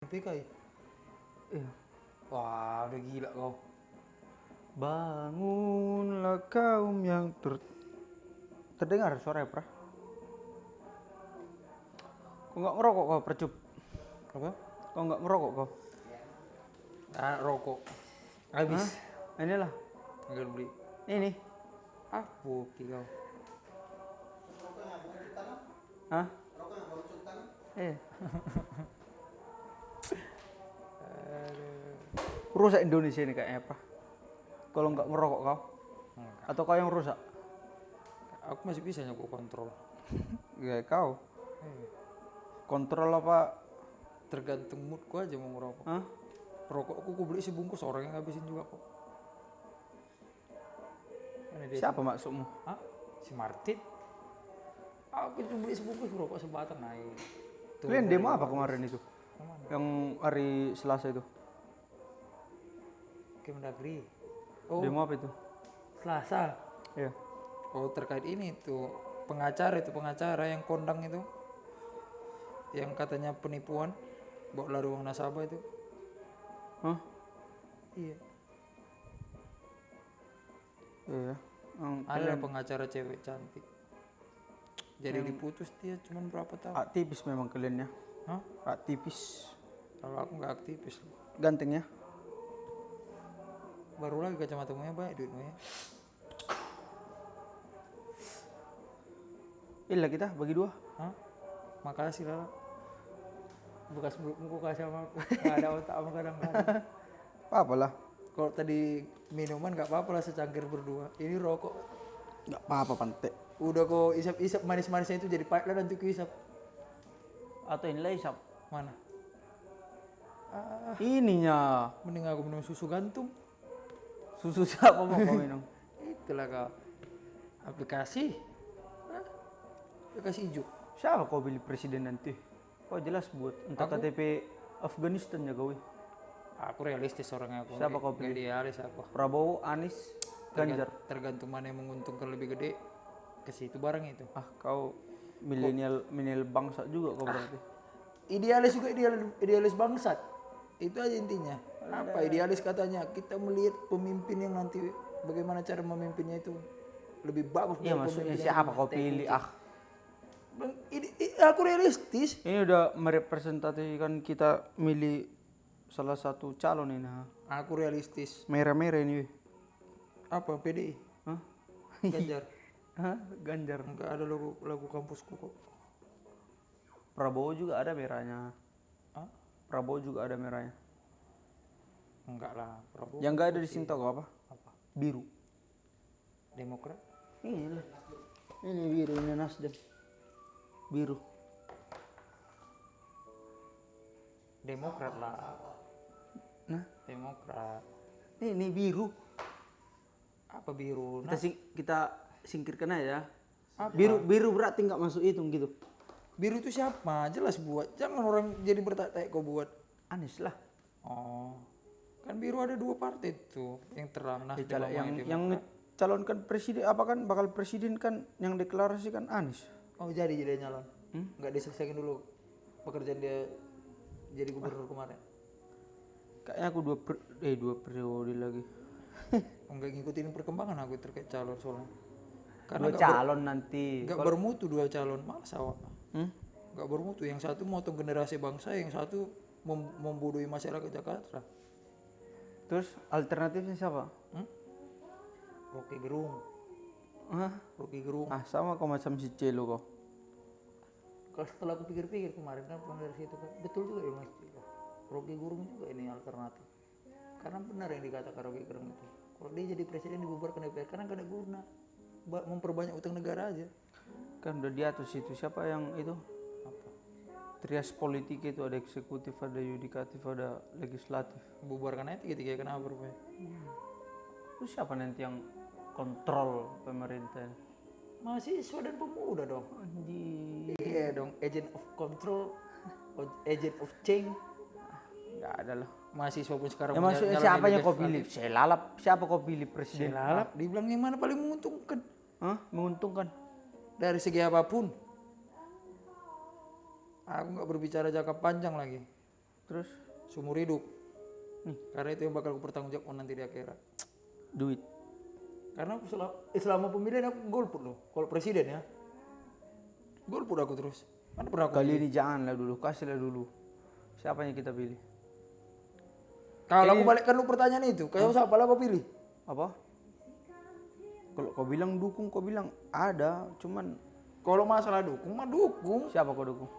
PKI. Iya. Wah, udah gila kau. Bangunlah kaum yang terdengar suara pra. Kau nggak ngerokok kau percup? Apa? Kau nggak ngerokok kau? Ah, rokok. Habis. Hah? Inilah. Enggak beli. Ini. Ah, bukti kau. Hah? Iya. Rusak Indonesia ini kayaknya apa? Kalau nggak ngerokok kau? Enggak. Atau kau yang rusak? Aku masih bisa nyoba kontrol. Ya kau. Kontrol apa? Tergantung moodku aja mau ngerokok. Hah? Rokok aku beli sebungkus, orang yang ngabisin juga kok. Mana dia? Siapa maksudmu? Hah? Si Martin? Aku cuma beli sebungkus rokok sebatang naik. Kalian demo apa kemarin itu? Kemana? Yang hari Selasa itu? Kemendagri. Oh, Demo apa itu? Selasa. Iya. Oh, terkait ini tuh pengacara yang kondang itu, yang katanya penipuan, bawa lari uang nasabah itu. Hah? Iya. Iya. Ada pengacara cewek cantik. Jadi diputus dia cuman berapa tahun? Aktivis memang kalian ya. Hah? Aktivis. Kalau aku nggak aktivis. Ganteng ya. Baru lagi kacamatamu banyak duitnya. Illa kita bagi dua. Hah? Makasih lah. Bekas belukmu kok kasih sama aku. Nggak ada otak sama kadang-kadang. Apa lah? Kalau tadi minuman nggak apa-apa lah secangkir berdua. Ini rokok. Nggak apa-apa pantek. Udah kok isap-isap manis-manisnya itu jadi pahit lah nanti ku isap. Atau inilah isap. Mana? Ininya. Mending aku minum susu gantung. Susu siapa mau kau minum? Itulah kau. Aplikasi. Hah? Aplikasi hijau. Siapa kau pilih presiden nanti? Kau jelas buat entah Aku? KTP Afghanistan ya kau. Aku realistis orangnya aku. Siapa kau Nggak pilih? idealis aku. Prabowo, Anies, Ganjar. Tergantung mana yang menguntungkan lebih gede. Ke situ barang itu. Kau milenial bangsa juga kau berarti. Idealis juga idealis bangsat. Itu aja intinya. Apa idealis katanya? Kita melihat pemimpin yang nanti bagaimana cara memimpinnya itu lebih bagus Iya dari maksudnya pemimpin siapa yang kau pilih? Aku realistis. Ini udah merepresentasikan kita milih salah satu calon ini. Aku realistis. Merah-merah ini. Apa PDI? Hah? Ganjar. Hah? Ganjar. Enggak ada lagu kampusku kok. Prabowo juga ada merahnya. Hah? Prabowo juga ada merahnya. Enggak lah, Prabowo. Yang enggak ada di sini tau kau apa? Apa? Biru. Demokrat. Ini lah. Ini biru, ini Nasdem. Biru. Demokrat lah. Nah, Demokrat. ini biru. Apa biru? Kita singkirkan aja. Apa? Biru berarti nggak masuk hitung gitu. Biru itu siapa? Jelas buat. Jangan orang jadi bertanya kau buat. Anies lah. Oh. Kan biru ada dua partai tuh yang terang. Nah, Yang calonkan presiden apa kan bakal presiden kan yang deklarasikan Anies. oh jadi nyalon. Nggak diselesaikan dulu pekerjaan dia jadi gubernur kemarin. Kayaknya aku dua periode lagi. Enggak ngikutin perkembangan aku terkait calon soalnya. Dua calon nanti. Enggak bermutu dua calon, malas awak. Enggak bermutu, yang satu motong generasi bangsa, yang satu membodohi masyarakat Jakarta. Terus alternatifnya siapa? Rocky Gerung. Hah? Rocky Gerung. Sama kau macam si Celo kau. Kalau setelah aku pikir-pikir kemarin kan dari situ kan betul juga ya Mas. Rocky Gerung juga ini alternatif. Karena benar yang dikatakan Rocky Gerung itu. Kalau dia jadi presiden dibubarkan DPR karena gak ada guna. Memperbanyak utang negara aja. Kan udah diatur situ siapa yang itu? Apa? Trias politik itu ada eksekutif, ada yudikatif, ada legislatif. Bubarkan aja tiga-tiga kenapa rupanya? Terus siapa nanti yang kontrol pemerintah? Mahasiswa dan pemuda dong. Anjir. Iya dong, agent of control, agent of change. Nggak ada lah. Mahasiswa pun sekarang Ya maksudnya siapa yang kau pilih? Saya lalap. Siapa kau pilih presiden? Lalap, dibilang yang mana paling menguntungkan? Hah? Menguntungkan? Dari segi apapun. Aku nggak berbicara jangka panjang lagi. Terus seumur hidup. Karena itu yang bakal aku pertanggungjawabkan nanti di akhirat. duit. Karena aku selama pemilihan aku golput loh. Kalau presiden ya, golput aku terus. Mana pernah aku Kali ini janganlah dulu, kasihlah dulu. Siapa yang kita pilih? kalau aku balikkan lu pertanyaan itu, kayak siapa lah kau pilih? Apa? Kalau kau bilang dukung, kau bilang ada, cuman Kalau masalah dukung mah dukung. siapa kau dukung?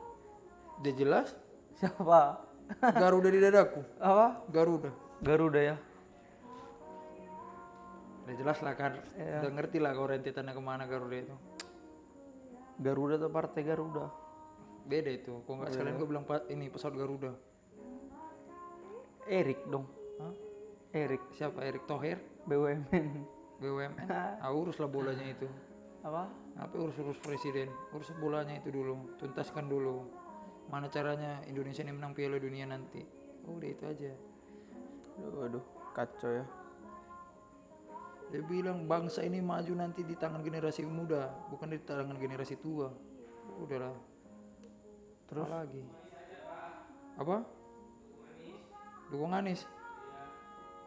Dia jelas Siapa? Garuda di dadaku. Apa? Garuda. Garuda ya. Udah jelas lah kan. Udah ngerti lah kau rentetannya kemana Garuda itu. Garuda atau partai Garuda? Beda itu. Kok nggak sekalian gue bilang ini pesawat Garuda. Erik dong. Hah? Erik Siapa? Erick Thohir? BUMN. BUMN? Uruslah bolanya itu. Apa? Apa urus presiden? Urus bolanya itu dulu. Tuntaskan dulu. Mana caranya Indonesia ini menang Piala Dunia nanti. Udah itu aja. Aduh, kacau ya. Dia bilang bangsa ini maju nanti di tangan generasi muda, bukan di tangan generasi tua. Udahlah. Terus apa lagi? Apa? Dukung Anies.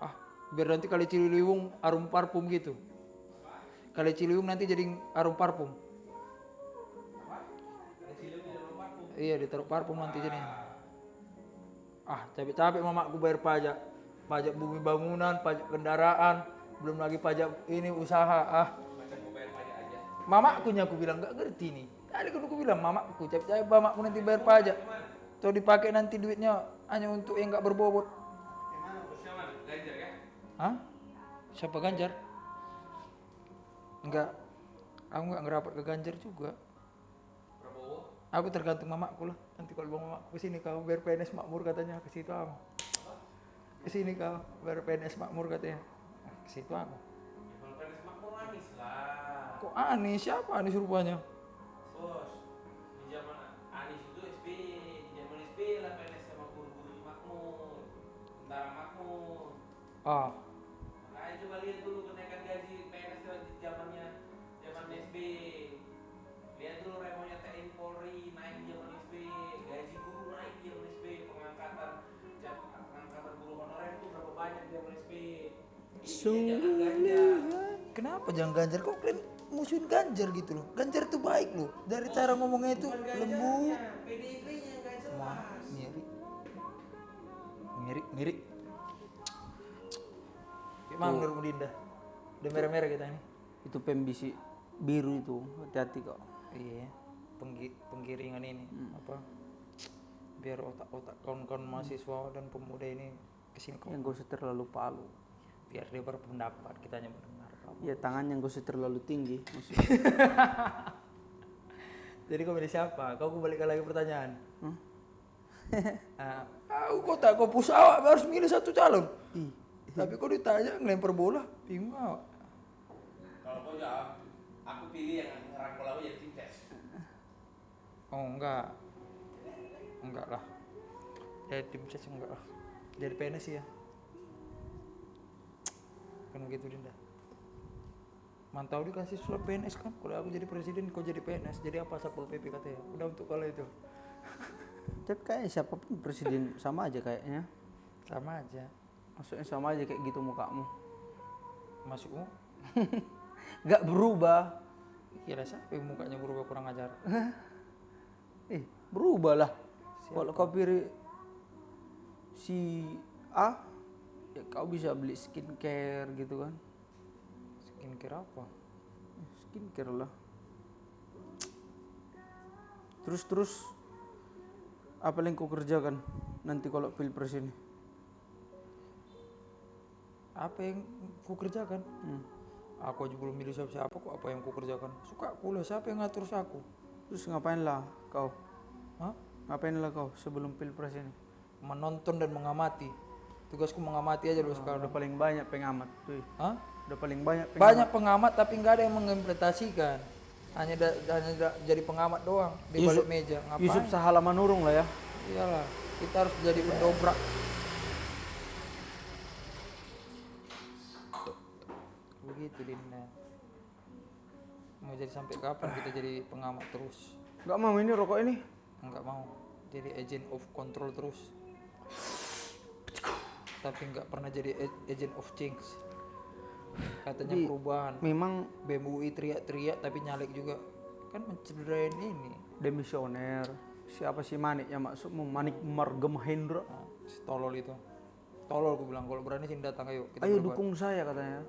Ah, biar nanti kali Ciliwung arum parfum gitu. Kali Ciliwung nanti jadi arum parfum. Iya, ditaruh parfum nanti jadinya. Ah, capek-capek mamaku bayar pajak. Pajak bumi bangunan, pajak kendaraan, belum lagi pajak ini usaha. Ah. Mamaku aku bilang nggak ngerti nih. Tadi kan aku bilang mamaku, capek-capek mamaku nanti bayar pajak. Tuh dipakai nanti duitnya hanya untuk yang nggak berbobot. Ganjar kan? Hah? Siapa Ganjar? Enggak. Aku nggak ngerapat ke Ganjar juga. Prabowo? Aku tergantung mamaku lah. Nanti kalau bawa mamaku kesini kau biar PNS makmur katanya ke situ aku. Kesini kau biar PNS makmur katanya. Ke situ aku. Ya kalau PNS makmur Anies lah. Kok Anies? Siapa Anies rupanya? Bos, di zaman Anies itu SBY, di zaman SBY lah PNS sama guru-guru makmur, tentara makmur. Ah, Makanya coba lihat dulu kenaikan gaji PNS di zaman SBY. Lihat dulu remonya TNI Polri naik di zaman SBY, gaji guru naik di zaman SBY, pengangkatan guru honorer itu berapa banyak di zaman SBY. Jangan Ganjar. kenapa jangan Ganjar? Kok kalian musuhin Ganjar gitu loh? Ganjar tuh baik loh. Dari cara ngomongnya itu lembut. PDIP-nya nggak Wah, jelas. mirip. Gimana menurutmu Dinda? Udah merah-merah kita ini. Itu pembisi biru itu, hati-hati kok. Iya, penggiringan ini apa? Biar otak-otak kawan-kawan mahasiswa dan pemuda ini kesini kok. Yang gak usah terlalu palu. Biar dia berpendapat, kita hanya mendengar. Ya tangannya gak usah terlalu tinggi. Maksudnya. Jadi kau milih siapa? Kau balikan lagi pertanyaan. Hmm? Kau tak kau pusawak harus milih satu calon. Tapi kau ditanya ngelempar bola, bingung awak. Kalau kau jawab, aku pilih yang ngerangkul aku jadi tim ses. Oh enggak lah. Jadi tim ses enggak lah. Jadi PNS ya. Kan begitu Dinda. Mantau dikasih surat PNS kan. Kalau aku jadi presiden, kau jadi PNS. Jadi apa Satpol PP katanya. Udah untuk kalau itu. Tapi kayaknya siapapun presiden sama aja kayaknya. Sama aja. Maksudnya sama aja kayak gitu mukamu. Masukmu? Gak berubah. Kira siapa yang mukanya berubah kurang ajar? Berubah lah. Kalau kau pilih si A, ya kau bisa beli skincare gitu kan. Skincare apa? Skincare lah. Terus apa yang kau kerjakan nanti kalau pilpres ini? Apa yang ku kerjakan? Aku aja belum milih siapa kok apa yang ku kerjakan. Suka aku lah, siapa yang ngatur aku? Terus ngapain lah kau? Hah? Ngapain lah kau sebelum pilpres ini? Menonton dan mengamati. Tugasku mengamati aja dulu sekarang. Udah paling banyak pengamat tuh. Hah? Udah paling banyak pengamat. Banyak pengamat tapi nggak ada yang mengimplementasikan. Hanya jadi pengamat doang di balik meja. Ngapain? Yusuf Sahala Manurung lah ya. Iyalah, kita harus jadi pendobrak. Begitu Dinda. Mau jadi sampai kapan kita jadi pengamat terus? Gak mau ini rokok ini. Enggak mau. Jadi agent of control terus. tapi nggak pernah jadi agent of change. Katanya Jadi, perubahan. memang BEM UI teriak-teriak tapi nyalek juga. Kan mencederain ini. demisioner. Siapa sih Manik yang maksudmu? Manik Margemahendra. Nah, si tolol itu. Tolol gue bilang, kalau berani sini datang ayo. Kita Ayo berdebat. dukung saya katanya.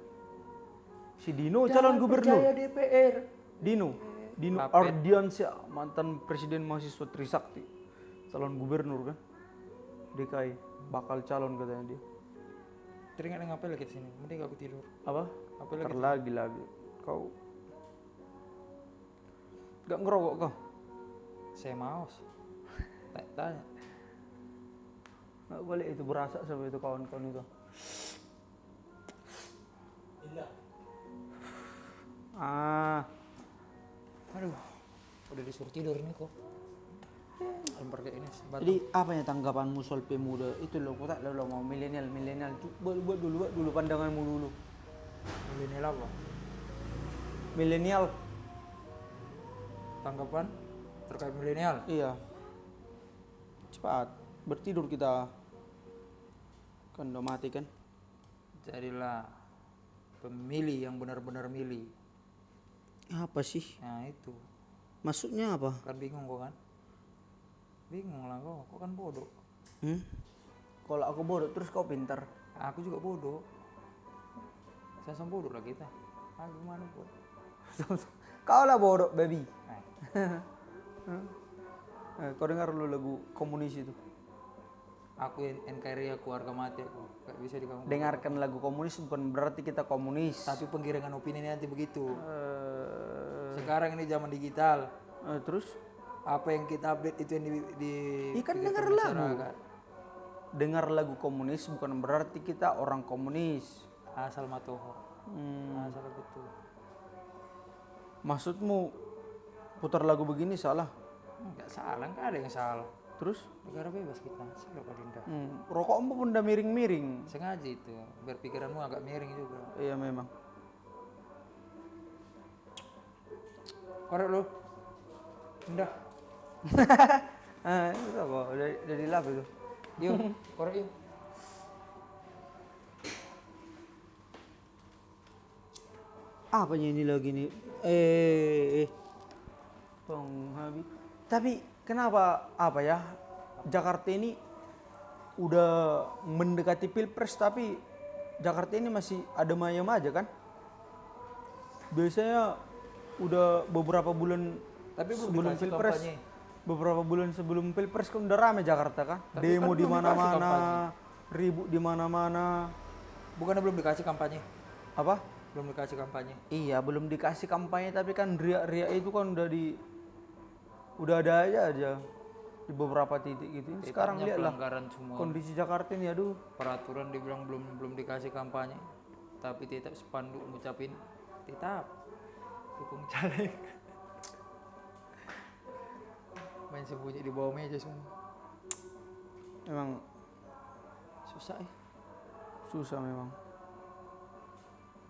Si Dino calon gubernur. Percaya DPR. Dino Lapet. Ardiansyah, mantan presiden mahasiswa Trisakti, calon gubernur kan DKI, bakal calon katanya dia. Teringat ngapain lagi sini? Mending aku tidur. Apa? Apa lagi? Terlagi-lagi kau gak ngerokok kau? Saya maus. Tanya. Gak boleh itu berasa sama itu kawan-kawan itu. Aduh, udah disuruh tidur nih kok. Lempar kayak ini. Jadi apa ya tanggapanmu soal pemuda itu loh? Kau tak lo mau milenial buat dulu pandanganmu dulu. Milenial apa? Milenial, Tanggapan terkait milenial? iya. Cepat bertidur kita, kan udah mati kan? Jadilah pemilih yang benar-benar milih. Apa sih? Nah itu, Maksudnya apa? kan bingung kok kan? Bingung lah kok kan bodoh. Kalau aku bodoh terus kau pintar. Aku juga bodoh. Sama bodoh lah kita. Ah gimana buat? Kau lah bodoh baby. Nah, Kau dengar lu lagu komunis itu? aku NKRI aku harga mati aku. Gak bisa dikamu. Dengarkan lagu komunis bukan berarti kita komunis. Tapi penggiringan opini ini nanti begitu. Sekarang ini zaman digital. Terus? Apa yang kita update itu yang di Ikan pikirkan dengar lagu. masyarakat. Dengar lagu komunis bukan berarti kita orang komunis. Asal matoho. Asal betul. Maksudmu putar lagu begini salah? Enggak salah, enggak ada yang salah. Terus? Negara bebas kita. Salah Pak Dinda. Rokokmu pun udah miring-miring. Sengaja itu, biar pikiranmu agak miring juga. Iya memang. Korek lu. Udah. Itu apa? Udah dilap itu. Yuk, korek yuk. Apanya ini lagi nih? Penghabis. Tapi kenapa apa ya? Jakarta ini udah mendekati Pilpres tapi Jakarta ini masih ada mayem aja kan? Biasanya udah beberapa bulan Tapi belum sebelum dikasih Pilpres. kampanye. Beberapa bulan sebelum Pilpres kan udah rame Jakarta kan? Tapi Demo kan di belum dikasih mana-mana, kampanye. ribut di mana-mana. Bukannya belum dikasih kampanye? Apa? Belum dikasih kampanye. Iya, belum dikasih kampanye tapi kan riak-riak itu kan udah ada aja di beberapa titik gitu. Sekarang Tetapnya lihatlah pelanggaran semua. kondisi Jakarta ini, aduh. Peraturan dibilang belum dikasih kampanye. Tapi tetap spanduk ngucapin tetap dukung caleg. Main sembunyi di bawah meja semua. Emang Susah susah memang.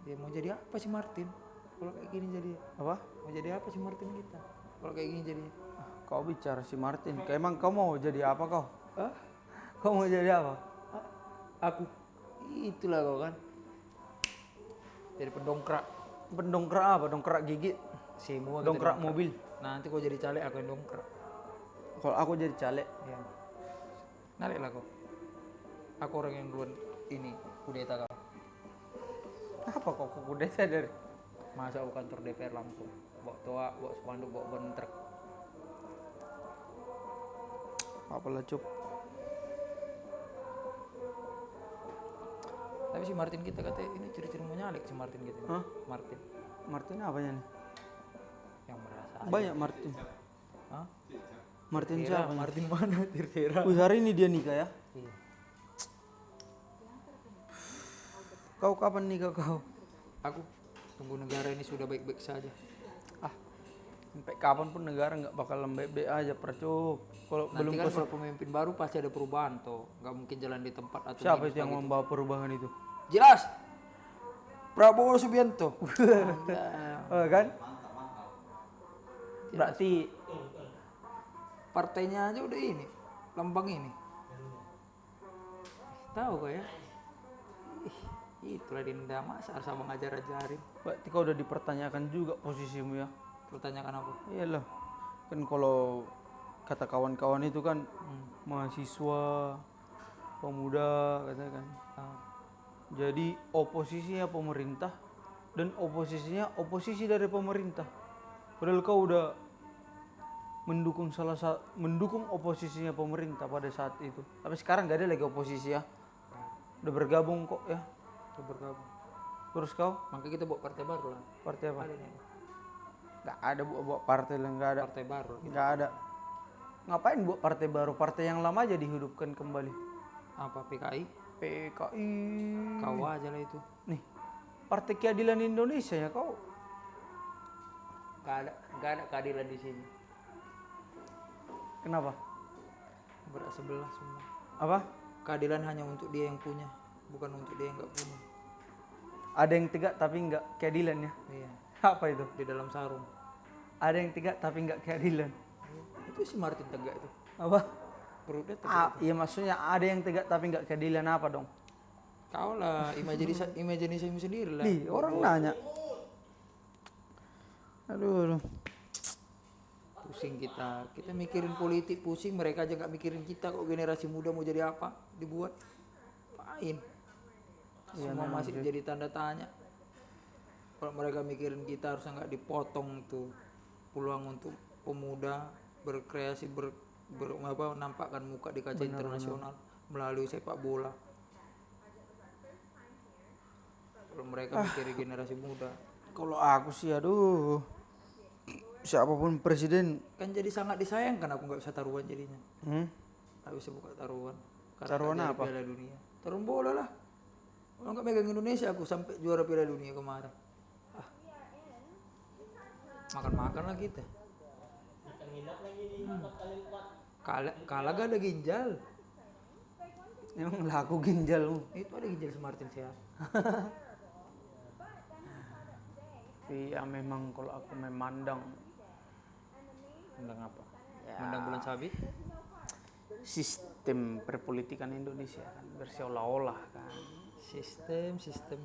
Dia mau jadi apa sih Martin? Kalau kayak gini jadi Apa? mau jadi apa sih Martin kita? Kalau kayak gini jadi Kau bicara si Martin. Emang kau mau jadi apa kau? ah Kau mau jadi apa? aku itulah kau kan. Jadi pendongkrak Pendongkrak apa? Dongkrak gigi? semua kita Dongkrak mobil? Nanti kau jadi caleg aku yang dongkrak. Kalau aku jadi caleg, Ya. Narik lah kau. Aku orang yang duluan ini kudeta kau. apa kau kudeta dari? Masa aku kantor DPR Lampung. Bawa toa, bawa spanduk, bawa ban truk. Apalah cup. Tapi si Martin kita katanya ini ciri-ciri mau nyalek si Martin gitu. Hah? Martin Martin apanya nih? yang merasa. Banyak Martin. Hah? Martin Tirtera, siapa? Martin mana? Tirtera. Wih, hari ini dia nikah ya? Iya. Kau kapan nikah kau? Aku tunggu negara ini sudah baik-baik saja. Sampai kapan pun negara nggak bakal baik-baik aja percuk. Kalau Nanti belum kan kalau pemimpin baru pasti ada perubahan toh. Nggak mungkin jalan di tempat atau siapa minus itu yang begitu. membawa perubahan itu? Jelas. Prabowo Subianto. Kan? Berarti Partainya aja udah ini, lambang ini. Tahu kok ya. Itulah Dinda Mas, harus abang ajarin. Berarti kau udah dipertanyakan juga posisimu ya. Pertanyakan apa? Iyalah. Kan kalau kata kawan-kawan itu kan mahasiswa, pemuda katakan. Ah, Jadi oposisinya pemerintah dan oposisinya oposisi dari pemerintah. Padahal kau udah mendukung oposisinya pemerintah pada saat itu. Tapi sekarang gak ada lagi oposisi ya. Udah bergabung kok ya. kita bergabung. Terus kau Maka kita buat partai baru lah. partai apa? Ada nih, Gak ada buat partai lah, gak ada. partai baru. Gak ada. Ngapain buat partai baru? Partai yang lama aja dihidupkan kembali. Apa PKI? PKI. Kau aja lah itu. Nih, Partai Keadilan Indonesia ya kau. Gak ada keadilan di sini. Kenapa? Berat sebelah semua. Apa? Keadilan hanya untuk dia yang punya, bukan untuk dia yang nggak punya. Ada yang tegak tapi nggak keadilan ya. Iya. Apa itu? Di dalam sarung. Ada yang tegak tapi nggak keadilan. Itu si Martin tegak itu. Apa? Perutnya tegak. Iya maksudnya ada yang tegak tapi nggak keadilan apa dong? Kau lah, imajinasimu sendiri lah. Nih orang nanya. Aduh. Pusing kita mikirin politik pusing, mereka aja nggak mikirin kita kok. Generasi muda mau jadi apa dibuat apain. Semua masih jadi tanda tanya. Kalau mereka mikirin kita harusnya nggak dipotong tuh peluang untuk pemuda berkreasi nampakkan muka di kaca internasional melalui sepak bola. Kalau mereka mikirin generasi muda, Kalau aku sih aduh. Siapapun presiden. kan jadi sangat disayangkan aku nggak bisa taruhan jadinya. Nggak bisa buka taruhan. Karena Taruhan nggak jadi apa? Piala Dunia. Taruhan bola lah. Kalau nggak megang Indonesia aku sampai juara Piala Dunia kemarin. Makan-makan lah kita. Kalah gak ada ginjal. Emang laku ginjalmu. Itu ada ginjal Martin sehat. Iya memang kalau aku memandang Mandang apa? Mandang bulan sabit? sistem perpolitikan Indonesia kan berseolah-olah kan. Sistem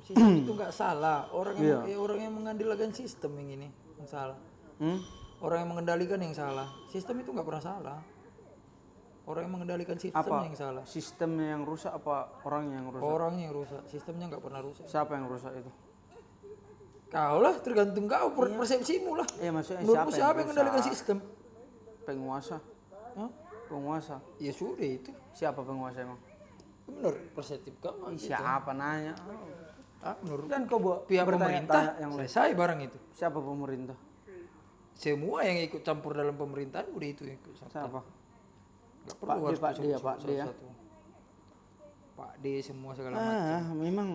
itu nggak salah. Orang yang mengandalkan sistem yang ini yang salah. Orang yang mengendalikan yang salah. Sistem itu nggak pernah salah. Orang yang mengendalikan sistem Apa? yang salah. Sistemnya yang rusak apa orangnya yang rusak? Orangnya yang rusak. Sistemnya nggak pernah rusak. Siapa yang rusak itu? Kau lah, tergantung kau persepsimu lah. Iya maksudnya Menurutmu siapa yang rusak? mengendalikan sistem? Penguasa. Hah? Penguasa. Ya sudah itu. Siapa penguasa emang? Benar perseptif kau. Siapa nanya? Menurut Dan kau buat pihak pemerintah yang selesai barang itu. siapa pemerintah? Semua yang ikut campur dalam pemerintahan udah itu yang ikut serta. Siapa? Gak perlu harus Pak D ya, sebut Pak D ya. satu-satu. Pak D semua segala macam. Memang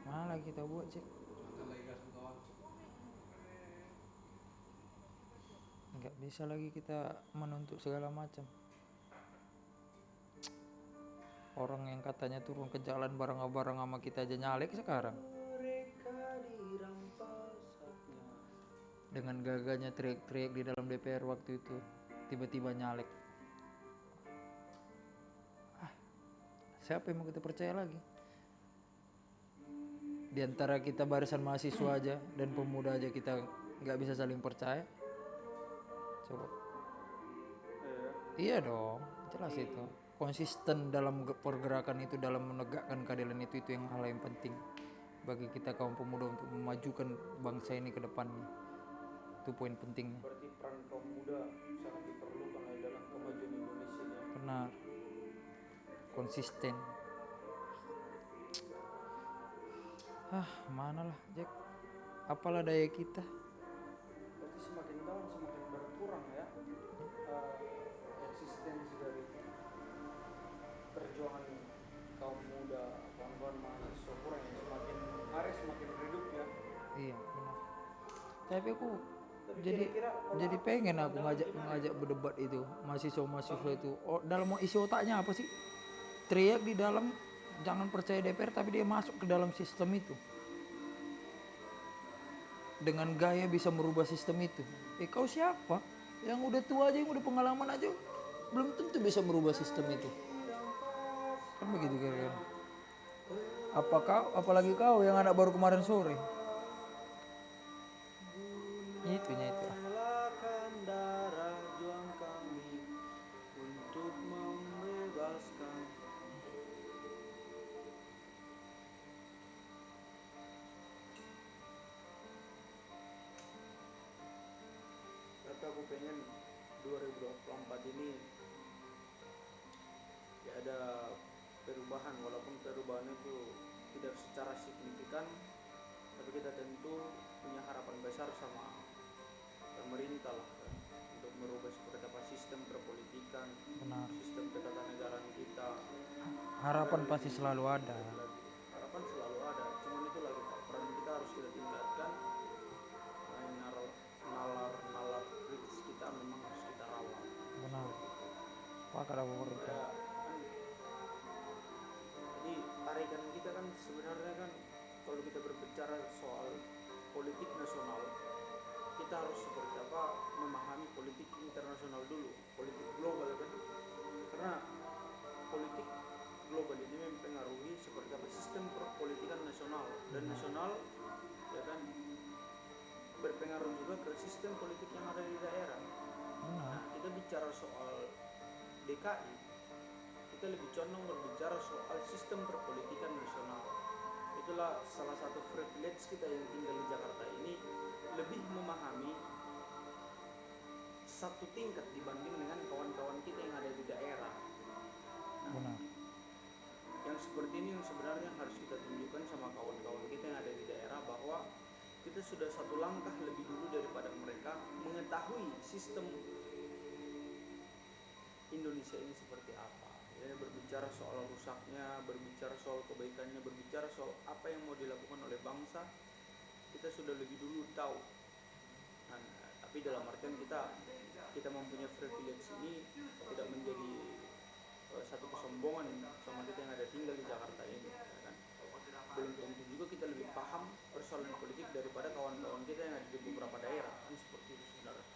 Malah kita buat cek. Nggak bisa lagi kita menuntut segala macam. Orang yang katanya turun ke jalan bareng-bareng sama kita aja nyalek sekarang. Dengan gagahnya teriak-teriak di dalam DPR waktu itu, tiba-tiba nyalek. Siapa yang mau kita percaya lagi? Di antara kita barisan mahasiswa aja dan pemuda aja kita nggak bisa saling percaya. Coba. Iya dong, jelas itu. Konsisten dalam pergerakan itu, dalam menegakkan keadilan itu yang hal yang penting bagi kita kaum pemuda untuk memajukan bangsa ini ke depannya. Itu poin pentingnya. berarti peran kaum muda sangat diperlukan dalam kemajuan Indonesia ya. Benar. Konsisten. Mana lah Jack. Apalah daya kita. Berarti semakin tahun semakin berkurang ya eksistensi dari perjuangan kaum muda, kawan-kawan mahasiswa kurang ya, semakin hari semakin redup ya. Iya, benar. Tapi aku jadi pengen aku ngajak berdebat itu mahasiswa itu. Dalam isi otaknya apa sih? Teriak di dalam jangan percaya DPR tapi dia masuk ke dalam sistem itu. Dengan gaya bisa merubah sistem itu. Kau siapa? Yang udah tua aja, yang udah pengalaman aja belum tentu bisa merubah sistem itu. Kan begitu kira-kira. Apalagi kau yang anak baru kemarin sore. Itunya itu. Relakan darah juang kami untuk membebaskan. Tapi aku pengen 2024 ini ya ada perubahan, walaupun perubahan itu tidak secara signifikan, tapi kita tentu punya harapan besar sama pemerintah lah kan, untuk merubah seperti apa sistem perpolitikan, Benar. sistem ketatanegaraan kita. Harapan pasti selalu ada. Harapan selalu ada, cuman itu lagi Pak, peran kita harus kita tingkatkan. Nalar kritis kita memang harus kita rawat. Benar. Pakai aku Ya, kan, jadi tarikan kita kan sebenarnya kan kalau kita berbicara soal politik nasional, kita harus seperti apa memahami politik internasional dulu, politik global kan, karena politik global ini mempengaruhi seperti apa sistem perpolitikan nasional, dan nasional ya kan berpengaruh juga ke sistem politik yang ada di daerah. Benar. Nah, kita bicara soal DKI, kita lebih condong berbicara soal sistem perpolitikan nasional. Itulah salah satu privilege kita yang tinggal di Jakarta ini, lebih memahami satu tingkat dibanding dengan kawan-kawan kita yang ada di daerah. Benar. Yang seperti ini yang sebenarnya harus kita tunjukkan sama kawan-kawan kita yang ada di daerah, bahwa kita sudah satu langkah lebih dulu daripada mereka mengetahui sistem Indonesia ini seperti apa. Ya, berbicara soal rusaknya, berbicara soal kebaikannya, berbicara soal apa yang mau dilakukan oleh bangsa, kita sudah lebih dulu tahu. Nah, tapi dalam artian kita mempunyai privilege ini tidak menjadi satu kesombongan sama kita yang ada tinggal di Jakarta ini, ya kan? Belum tentu juga kita lebih paham persoalan politik daripada kawan-kawan kita yang ada di beberapa daerah, kan seperti itu sebenarnya.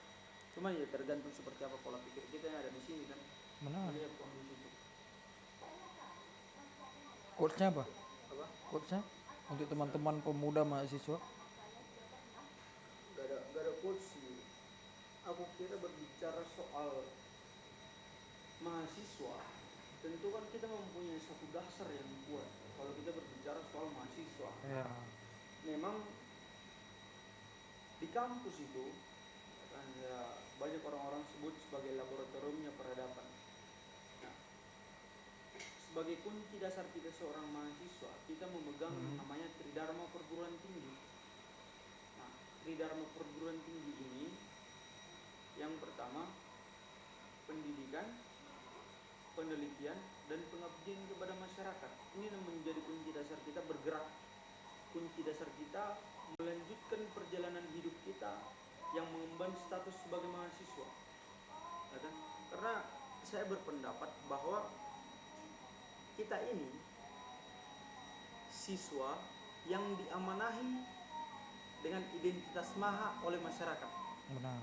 Cuma ya tergantung seperti apa pola pikir kita yang ada di sini kan. Benar. Lihat kondisi itu. Quotes-nya apa? Apa? Quotes-nya untuk teman-teman pemuda mahasiswa. Gak ada quotes sih. Aku kira berbicara soal mahasiswa, tentu kan kita mempunyai satu dasar yang kuat. Kalau kita berbicara soal mahasiswa, Ya. memang di kampus itu kan ya banyak orang-orang sebut sebagai laboratoriumnya peradaban. Nah, sebagai kunci dasar kita seorang mahasiswa, kita memegang namanya Tridharma Perguruan Tinggi. Nah, Tridharma Perguruan Tinggi ini yang pertama pendidikan, penelitian, dan pengabdian kepada masyarakat. Ini yang menjadi kunci dasar kita bergerak, kunci dasar kita melanjutkan perjalanan hidup kita yang mengemban status sebagai mahasiswa. Ya kan? Karena saya berpendapat bahwa kita ini siswa yang diamanahi dengan identitas maha oleh masyarakat. Benar.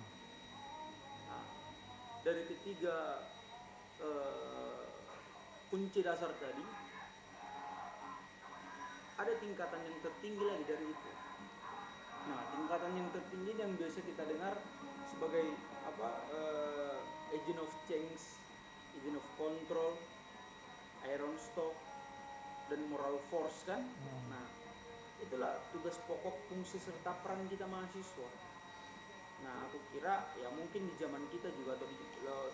Nah, dari ketiga kunci dasar tadi, ada tingkatan yang tertinggi lagi dari itu. Nah, tingkatan yang tertinggi yang biasa kita dengar sebagai agent of change, agent of control, iron stock, dan moral force kan. Nah, itulah tugas pokok, fungsi serta peran kita mahasiswa. Nah, aku kira ya mungkin di zaman kita juga atau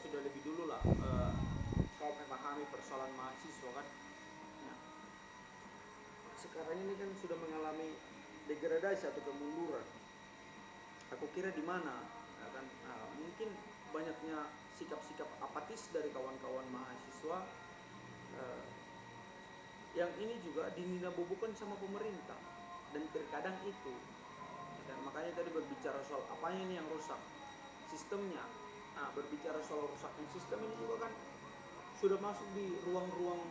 sudah lebih dulu lah kau memahami persoalan mahasiswa kan. Nah, sekarang ini kan sudah mengalami degradasi atau kemunduran. Aku kira di mana, ya kan? Nah, mungkin banyaknya sikap-sikap apatis dari kawan-kawan mahasiswa yang ini juga dininabobokan sama pemerintah, dan terkadang itu. Dan makanya tadi berbicara soal apa ini yang rusak, sistemnya. Nah, berbicara soal rusaknya sistem ini juga kan sudah masuk di ruang-ruang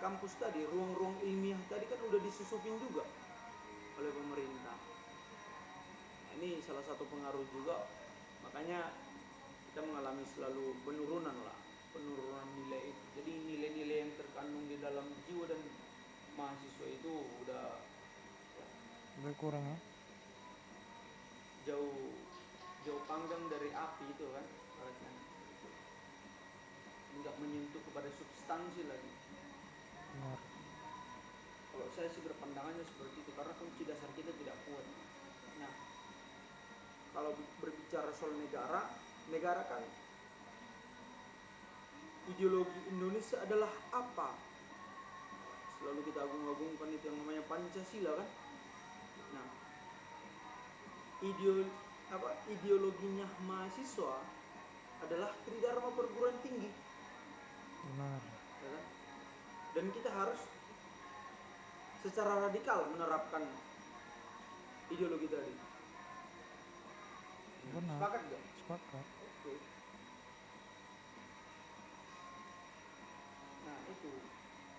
kampus tadi, ruang-ruang ilmiah tadi kan udah disusupin juga oleh pemerintah. Nah, ini salah satu pengaruh juga Makanya kita mengalami selalu penurunan nilai itu. Jadi nilai-nilai yang terkandung di dalam jiwa dan mahasiswa itu udah Berkurang ya. jauh jauh panggang dari api itu kan, ibaratnya. Nggak menyentuh kepada substansi lagi. Benar. Kalau saya sih berpandangannya seperti itu, karena kunci dasar kita tidak kuat. Nah, kalau berbicara soal negara kan ideologi Indonesia adalah apa? Selalu kita agung-agungkan itu yang namanya Pancasila kan. Nah, ideologinya mahasiswa adalah Tridharma perguruan tinggi, Benar. ya kan? Dan kita harus secara radikal menerapkan ideologi tadi. Benar. Sepakat gak? Sepakat. Oke. Nah itu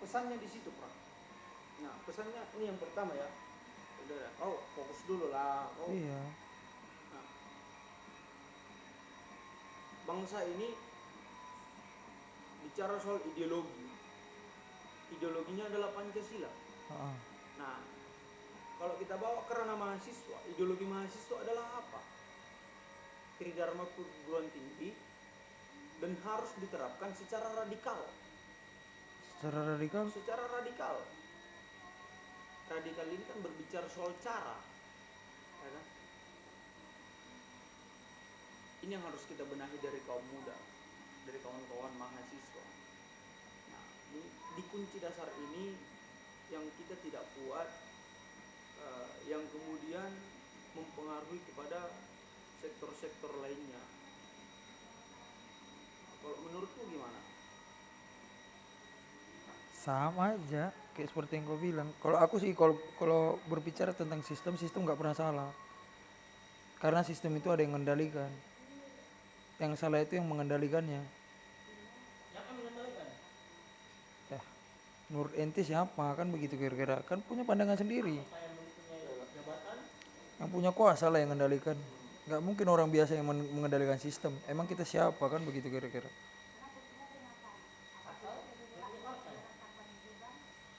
pesannya di situ, Pak. Nah pesannya ini yang pertama ya. Udah, fokus dulu lah. Iya. Nah, bangsa ini bicara soal ideologi. Ideologinya adalah Pancasila. Heeh. Nah, kalau kita bawa ke ranah mahasiswa, ideologi mahasiswa adalah apa? Tridharma perguruan tinggi dan harus diterapkan secara radikal. Secara radikal. Secara radikal. Radikal ini kan berbicara soal cara, ya kan? Ini yang harus kita benahi dari kaum muda, dari kawan-kawan mahasiswa. Nah, di kunci dasar ini yang kita tidak kuat, yang kemudian mempengaruhi kepada sektor-sektor lainnya. Kalau menurutmu gimana? Sama aja kayak seperti yang kau bilang. Kalau aku sih kalau berbicara tentang sistem nggak pernah salah. Karena sistem itu ada yang mengendalikan. Yang salah itu yang mengendalikannya. Siapa yang mengendalikan? Ya, menurut ente siapa kan begitu kira-kira. Kan punya pandangan sendiri. Saya mempunyai jabatan. Yang punya kuasa lah yang mengendalikan. Nggak mungkin orang biasa yang mengendalikan sistem. Emang kita siapa kan begitu kira-kira.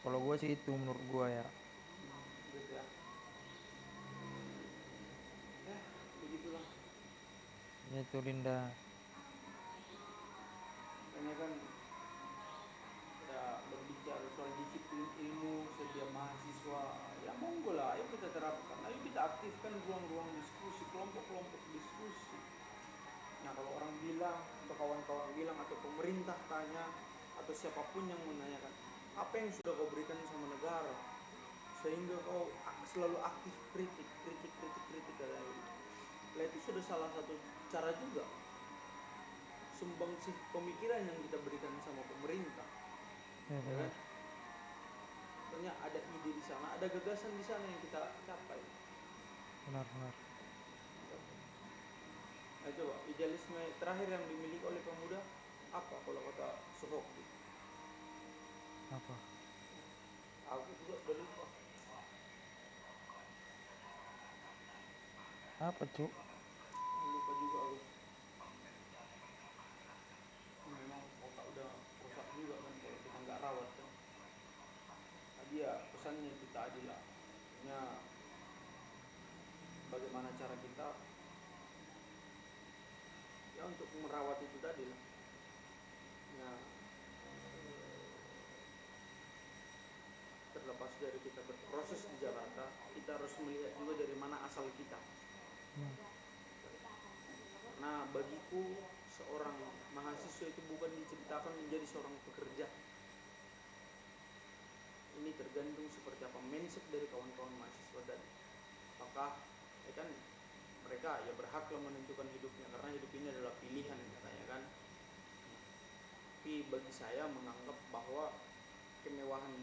Kalau gue sih itu menurut gue ya. Gitu ya. Begitulah. Itu Linda. Makanya kan kita berbicara soal disiplin ilmu setiap mahasiswa, ya monggo lah, ayo kita terapkan, ayo kita aktifkan ruang-ruang diskusi, kelompok-kelompok diskusi. Nah kalau orang bilang, atau kawan-kawan bilang, atau pemerintah tanya, atau siapapun yang menanyakan, apa yang sudah kau berikan sama negara sehingga kau selalu aktif kritik ada ini. Nah, itu sudah salah satu cara juga sumbangsih pemikiran yang kita berikan sama pemerintah. Ya, Ya benar. kan? Ternyata ada ide di sana, ada gagasan di sana yang kita capai. Benar. Nah coba idealisme terakhir yang dimiliki oleh pemuda apa kalau kata Sohoki? Apa? Aku juga udah lupa. Apa cuk? Lupa juga aku. Memang otak udah rusak juga kan kalau kita nggak rawat kan. Nah, dia pesannya itu tadi lah. Bagaimana cara kita ya untuk merawat itu tadi lah. Nah, terlepas dari kita berproses di Jakarta, kita harus melihat juga dari mana asal kita. Karena bagiku seorang mahasiswa itu bukan diciptakan menjadi seorang pekerja. Ini tergantung seperti apa mindset dari kawan-kawan mahasiswa tadi. Apakah ya kan mereka ya berhaklah menentukan hidupnya karena hidup ini adalah pilihan katanya kan. Tapi bagi saya menganggap bahwa kemewahan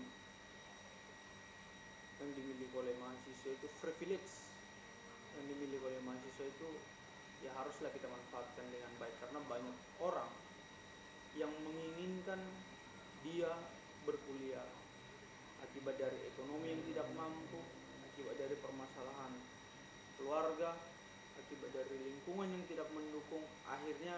yang dimiliki oleh mahasiswa itu privilege yang dimiliki oleh mahasiswa itu ya haruslah kita manfaatkan dengan baik karena banyak orang yang menginginkan dia berkuliah akibat dari ekonomi yang tidak mampu, akibat dari permasalahan keluarga, akibat dari lingkungan yang tidak mendukung, akhirnya